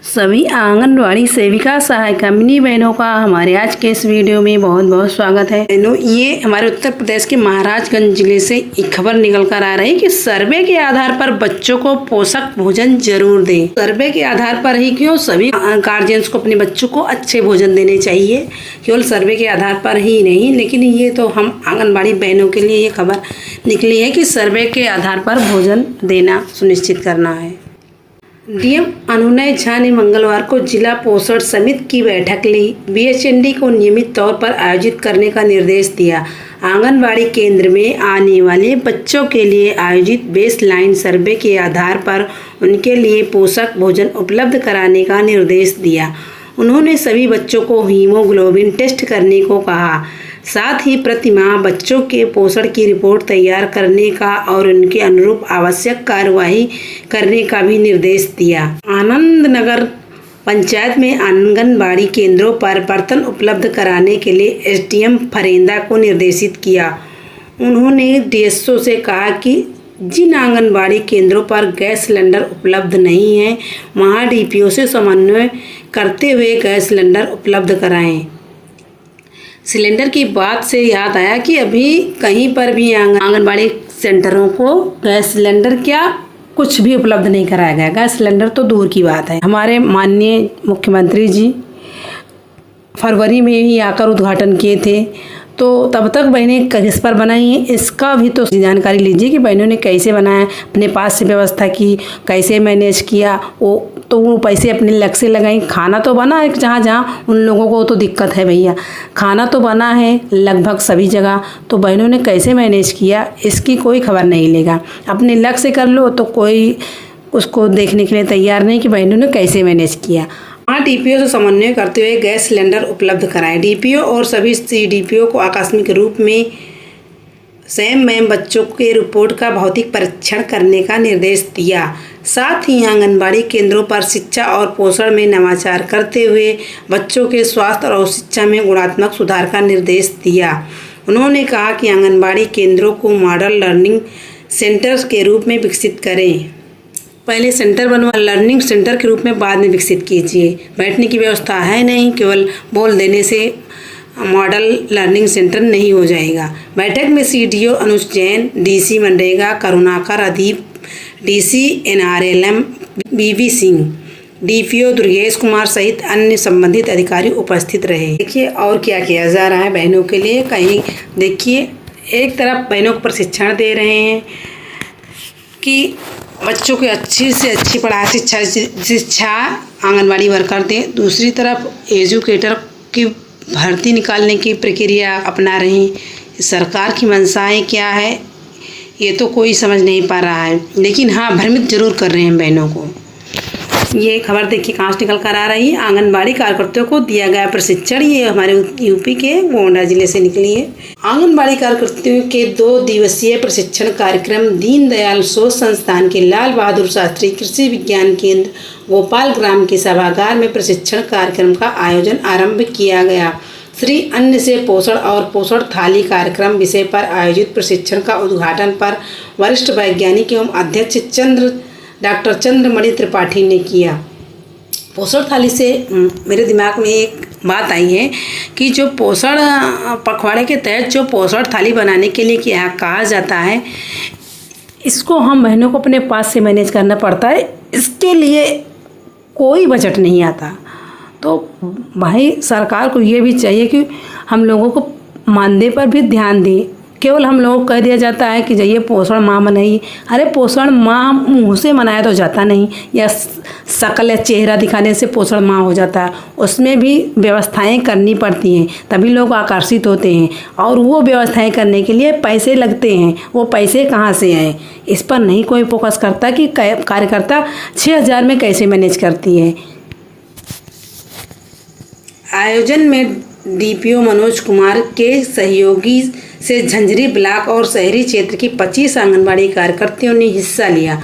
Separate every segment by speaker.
Speaker 1: सभी आंगनवाड़ी सेविका सहायिका मिनी बहनों का हमारे आज के इस वीडियो में बहुत बहुत स्वागत है। बहनों, ये हमारे उत्तर प्रदेश के महाराजगंज जिले से एक खबर निकल कर आ रही है कि सर्वे के आधार पर बच्चों को पोषक भोजन जरूर दें। सर्वे के आधार पर ही क्यों, सभी गार्जियंस को अपने बच्चों को अच्छे भोजन देने चाहिए, केवल सर्वे के आधार पर ही नहीं। लेकिन ये तो हम आंगनबाड़ी बहनों के लिए ये खबर निकली है कि सर्वे के आधार पर भोजन देना सुनिश्चित करना है। डीएम अनुनय झा ने मंगलवार को जिला पोषण समिति की बैठक ली। बीएचएनडी को नियमित तौर पर आयोजित करने का निर्देश दिया। आंगनबाड़ी केंद्र में आने वाले बच्चों के लिए आयोजित बेसलाइन सर्वे के आधार पर उनके लिए पोषक भोजन उपलब्ध कराने का निर्देश दिया। उन्होंने सभी बच्चों को हीमोग्लोबिन टेस्ट करने को कहा, साथ ही प्रति माह बच्चों के पोषण की रिपोर्ट तैयार करने का और उनके अनुरूप आवश्यक कार्यवाही करने का भी निर्देश दिया। आनंद नगर पंचायत में आंगनबाड़ी केंद्रों पर बर्तन उपलब्ध कराने के लिए एसडीएम फरेंदा को निर्देशित किया। उन्होंने डीएसओ से कहा कि जिन आंगनबाड़ी केंद्रों पर गैस सिलेंडर उपलब्ध नहीं है, वहां डीपीओ से समन्वय करते हुए गैस सिलेंडर उपलब्ध कराएं। सिलेंडर की बात से याद आया कि अभी कहीं पर भी आंगनबाड़ी सेंटरों को गैस सिलेंडर क्या कुछ भी उपलब्ध नहीं कराया गया। गैस सिलेंडर तो दूर की बात है। हमारे माननीय मुख्यमंत्री जी फरवरी में ही आकर उद्घाटन किए थे, तो तब तक बहनें किस पर बनाई हैं इसका भी तो जानकारी लीजिए कि बहनों ने कैसे बनाया, अपने पास से व्यवस्था की, कैसे मैनेज किया। वो पैसे अपने लग से लगाई। खाना तो बना है जहाँ जहाँ उन लोगों को तो दिक्कत है भैया, खाना तो बना है लगभग सभी जगह, तो बहनों ने कैसे मैनेज किया इसकी कोई खबर नहीं लेगा। अपने लग से कर लो तो कोई उसको देखने के लिए तैयार नहीं कि बहनों ने कैसे मैनेज किया। डीपीओ से समन्वय करते हुए गैस सिलेंडर उपलब्ध कराएं। डीपीओ और सभी सीडीपीओ को आकस्मिक रूप में स्वयं बच्चों के रिपोर्ट का भौतिक परीक्षण करने का निर्देश दिया। साथ ही आंगनबाड़ी केंद्रों पर शिक्षा और पोषण में नवाचार करते हुए बच्चों के स्वास्थ्य और शिक्षा में गुणात्मक सुधार का निर्देश दिया। उन्होंने कहा कि आंगनबाड़ी केंद्रों को मॉडल लर्निंग सेंटर के रूप में विकसित करें। पहले सेंटर बनवा लर्निंग सेंटर के रूप में बाद में विकसित कीजिए। बैठने की व्यवस्था है नहीं, केवल बोल देने से मॉडल लर्निंग सेंटर नहीं हो जाएगा। बैठक में CDO Anuj Jain, DC MNREGA Karunakar Adeep, DC NRLM BV Singh, DPO Durgesh Kumar सहित अन्य संबंधित अधिकारी उपस्थित रहे। देखिए और क्या किया जा रहा है बहनों के लिए। कहीं देखिए एक तरफ बहनों को प्रशिक्षण दे रहे हैं कि बच्चों को अच्छी से अच्छी पढ़ाई शिक्षा आंगनबाड़ी वर्कर दें, दूसरी तरफ एजुकेटर की भर्ती निकालने की प्रक्रिया अपना रहे हैं। सरकार की मंशाएं क्या है ये तो कोई समझ नहीं पा रहा है, लेकिन हाँ भ्रमित जरूर कर रहे हैं बहनों को। ये खबर देखिए कहाँ से निकल कर आ रही है। आंगनबाड़ी कार्यकर्ताओं को दिया गया प्रशिक्षण, ये हमारे यूपी के गोंडा जिले से निकली है। आंगनबाड़ी कार्यकर्ताओं के 2 दिवसीय प्रशिक्षण कार्यक्रम दीनदयाल शोध संस्थान के लाल बहादुर शास्त्री कृषि विज्ञान केंद्र गोपाल ग्राम के सभागार में प्रशिक्षण कार्यक्रम का आयोजन आरंभ किया गया। श्री अन्न से पोषण और पोषण थाली कार्यक्रम विषय पर आयोजित प्रशिक्षण का उद्घाटन पर वरिष्ठ वैज्ञानिक एवं अध्यक्ष डॉक्टर चंद्रमणि त्रिपाठी ने किया। पोषण थाली से मेरे दिमाग में एक बात आई है कि जो पोषण पखवाड़े के तहत जो पोषण थाली बनाने के लिए क्या कहा जाता है, इसको हम बहनों को अपने पास से मैनेज करना पड़ता है। इसके लिए कोई बजट नहीं आता। तो भाई सरकार को ये भी चाहिए कि हम लोगों को मानदेय पर भी ध्यान दें। केवल हम लोगों को कह दिया जाता है कि जाइए पोषण माह मनाइए। अरे पोषण माह मुँह से मनाया तो जाता नहीं, या शकल या चेहरा दिखाने से पोषण माह हो जाता है। उसमें भी व्यवस्थाएं करनी पड़ती हैं, तभी लोग आकर्षित होते हैं, और वो व्यवस्थाएं करने के लिए पैसे लगते हैं। वो पैसे कहाँ से आए इस पर नहीं कोई फोकस करता कि कार्यकर्ता 6000 में कैसे मैनेज करती है। आयोजन में डीपीओ मनोज कुमार के सहयोगी से झंझरी ब्लॉक और शहरी क्षेत्र की 25 आंगनबाड़ी कार्यकर्तियों ने हिस्सा लिया।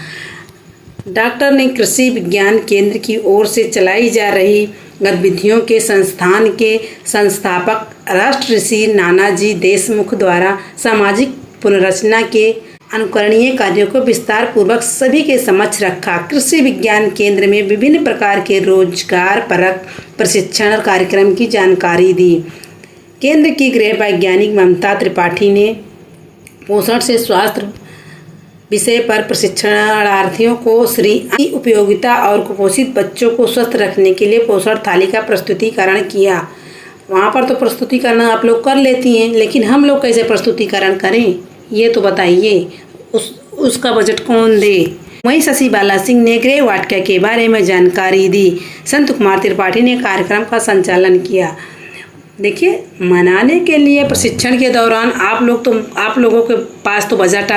Speaker 1: डॉक्टर ने कृषि विज्ञान केंद्र की ओर से चलाई जा रही गतिविधियों के संस्थान के संस्थापक राष्ट्र ऋषि नानाजी देशमुख द्वारा सामाजिक पुनर्रचना के अनुकरणीय कार्यों को विस्तार पूर्वक सभी के समक्ष रखा। कृषि विज्ञान केंद्र में विभिन्न प्रकार के रोजगार परक प्रशिक्षण कार्यक्रम की जानकारी दी। केंद्र की गृह वैज्ञानिक ममता त्रिपाठी ने पोषण से स्वास्थ्य विषय पर प्रशिक्षणार्थियों को श्री उपयोगिता और कुपोषित बच्चों को स्वस्थ रखने के लिए पोषण थाली का प्रस्तुतिकरण किया। वहाँ पर तो प्रस्तुतिकरण आप लोग कर लेती हैं, लेकिन हम लोग कैसे प्रस्तुतिकरण करें ये तो बताइए। उसका बजट कौन दे। वहीं शशि बाला सिंह ने गृह वाटिका के बारे में जानकारी दी। संत कुमार त्रिपाठी ने कार्यक्रम का संचालन किया। देखिए, मनाने के लिए प्रशिक्षण के दौरान आप लोगों के पास तो बजट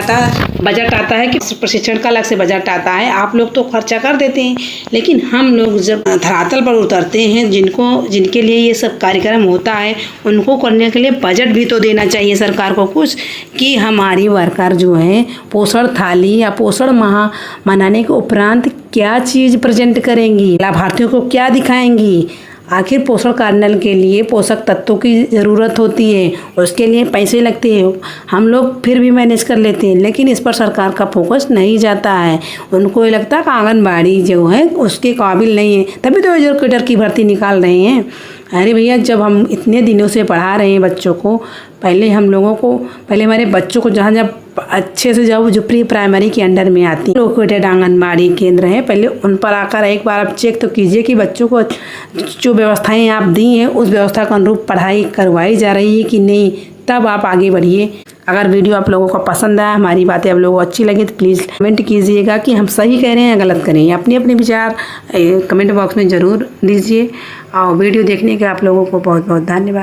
Speaker 1: आता है कि प्रशिक्षण का अलग से बजट आता है, आप लोग तो खर्चा कर देते हैं, लेकिन हम लोग जब धरातल पर उतरते हैं, जिनके लिए ये सब कार्यक्रम होता है, उनको करने के लिए बजट भी तो देना चाहिए सरकार को कुछ, कि हमारी वर्कर जो है पोषण थाली या पोषण माह मनाने के उपरांत क्या चीज़ प्रेजेंट करेंगी, लाभार्थियों को क्या दिखाएंगी। आखिर पोषण कार्यान्वयन के लिए पोषक तत्वों की ज़रूरत होती है, उसके लिए पैसे लगते हैं, हम लोग फिर भी मैनेज कर लेते हैं, लेकिन इस पर सरकार का फोकस नहीं जाता है। उनको ये लगता है कि आंगनबाड़ी जो है उसके काबिल नहीं है, तभी तो एजुकेटर की भर्ती निकाल रहे हैं। अरे भैया, जब हम इतने दिनों से पढ़ा रहे हैं बच्चों को, पहले हमारे बच्चों को जहाँ अच्छे से जब जो प्री प्राइमरी के अंडर में आती लोकेटेड आंगनबाड़ी केंद्र है, पहले उन पर आकर एक बार आप चेक तो कीजिए कि बच्चों को जो व्यवस्थाएं आप दी हैं उस व्यवस्था के अनुरूप पढ़ाई करवाई जा रही है कि नहीं, तब आप आगे बढ़िए। अगर वीडियो आप लोगों को पसंद आया, हमारी बातें आप लोगों को अच्छी लगी तो प्लीज़ कमेंट कीजिएगा कि हम सही कह रहे हैं या गलत करें। अपने अपने विचार कमेंट बॉक्स में ज़रूर दीजिए। और वीडियो देखने के आप लोगों को बहुत बहुत धन्यवाद।